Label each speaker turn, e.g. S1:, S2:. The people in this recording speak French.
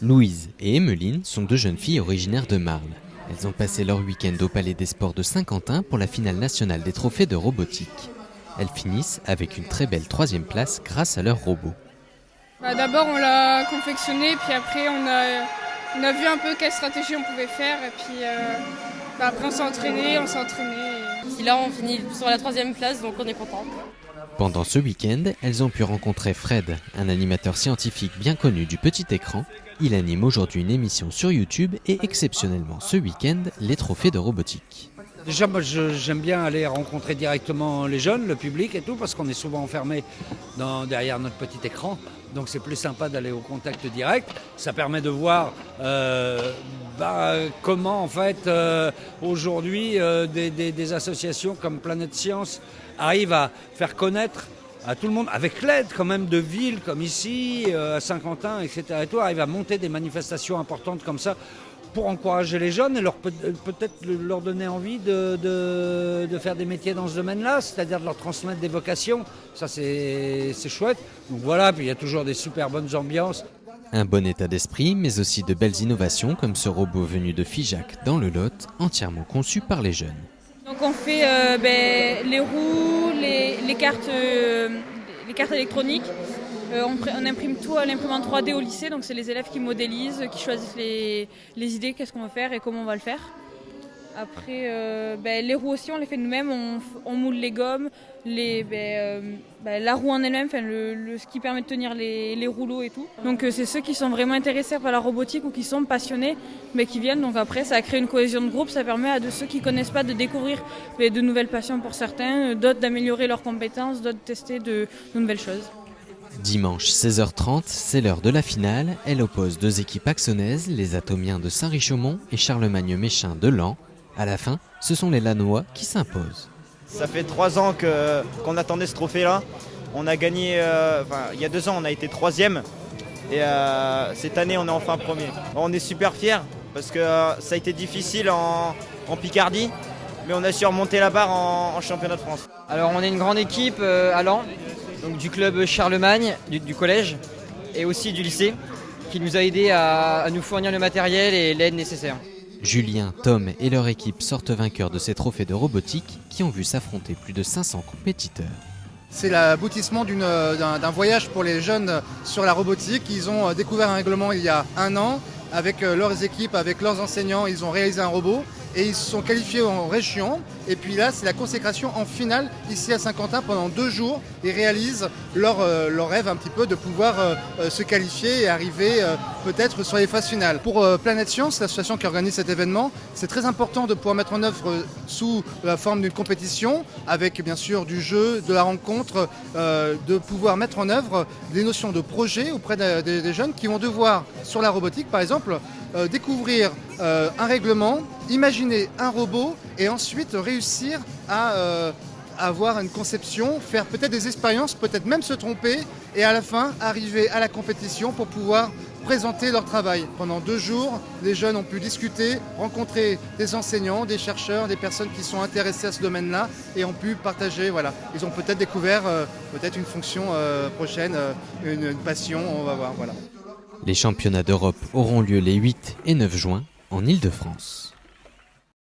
S1: Louise et Emmeline sont deux jeunes filles originaires de Marle. Elles ont passé leur week-end au Palais des Sports de Saint-Quentin pour la finale nationale des trophées de robotique. Elles finissent avec une très belle 3e place grâce à leur robot.
S2: D'abord on l'a confectionné, puis après on a vu un peu quelle stratégie on pouvait faire, et puis après on s'est entraîné.
S3: Et là on finit sur la 3e place, donc on est content.
S1: Pendant ce week-end, elles ont pu rencontrer Fred, un animateur scientifique bien connu du petit écran. Il anime aujourd'hui une émission sur YouTube et exceptionnellement ce week-end, les trophées de robotique.
S4: Déjà, moi, j'aime bien aller rencontrer directement les jeunes, le public et tout, parce qu'on est souvent enfermé derrière notre petit écran. Donc c'est plus sympa d'aller au contact direct. Ça permet de voir comment en fait aujourd'hui des associations comme Planète Science arrivent à faire connaître à tout le monde, avec l'aide quand même de villes comme ici, à Saint-Quentin, etc. Et tout, arrivent à monter des manifestations importantes comme ça pour encourager les jeunes et peut-être leur donner envie de faire des métiers dans ce domaine-là, c'est-à-dire de leur transmettre des vocations. Ça, c'est chouette. Donc voilà, puis il y a toujours des super bonnes ambiances.
S1: Un bon état d'esprit, mais aussi de belles innovations comme ce robot venu de Figeac dans le Lot, entièrement conçu par les jeunes.
S2: Donc on fait les roues, les cartes électroniques. On imprime tout à l'imprimante 3D au lycée, donc c'est les élèves qui modélisent, qui choisissent les idées, qu'est-ce qu'on va faire et comment on va le faire. Après, les roues aussi, on les fait nous-mêmes, on moule les gommes, la roue en elle-même, ce qui permet de tenir les rouleaux et tout. Donc c'est ceux qui sont vraiment intéressés par la robotique ou qui sont passionnés, mais qui viennent. Donc après, ça crée une cohésion de groupe, ça permet à ceux qui ne connaissent pas de découvrir de nouvelles passions pour certains, d'autres d'améliorer leurs compétences, d'autres de tester de nouvelles choses.
S1: Dimanche 16h30, c'est l'heure de la finale. Elle oppose deux équipes axonaises, les Atomiens de Saint-Richaumont et Charlemagne-Méchain de Laon. À la fin, ce sont les Lannois qui s'imposent.
S5: Ça fait 3 ans qu'on attendait ce trophée-là. On a gagné, il y a 2 ans, on a été 3e. Et cette année, on est enfin premier. On est super fiers parce que ça a été difficile en Picardie, mais on a su remonter la barre en championnat de France.
S6: Alors, on est une grande équipe à Laon, donc du club Charlemagne, du collège et aussi du lycée, qui nous a aidés à nous fournir le matériel et l'aide nécessaire.
S1: Julien, Tom et leur équipe sortent vainqueurs de ces trophées de robotique qui ont vu s'affronter plus de 500 compétiteurs.
S7: C'est l'aboutissement d'un voyage pour les jeunes sur la robotique. Ils ont découvert un règlement il y a 1 an. Avec leurs équipes, avec leurs enseignants, ils ont réalisé un robot et ils se sont qualifiés en région. Et puis là, c'est la consécration en finale ici à Saint-Quentin pendant 2 jours. Ils réalisent leur rêve un petit peu de pouvoir se qualifier et arriver peut-être sur les phases finales. Pour Planète Science, l'association qui organise cet événement, c'est très important de pouvoir mettre en œuvre sous la forme d'une compétition, avec bien sûr du jeu, de la rencontre, de pouvoir mettre en œuvre des notions de projet auprès des jeunes qui vont devoir, sur la robotique par exemple, découvrir un règlement, imaginer un robot et ensuite réussir à avoir une conception, faire peut-être des expériences, peut-être même se tromper et à la fin arriver à la compétition pour pouvoir présenter leur travail. Pendant 2 jours, les jeunes ont pu discuter, rencontrer des enseignants, des chercheurs, des personnes qui sont intéressées à ce domaine-là et ont pu partager. Voilà. Ils ont peut-être découvert peut-être une fonction prochaine, une passion, on va voir. Voilà.
S1: Les championnats d'Europe auront lieu les 8 et 9 juin en Île-de-France.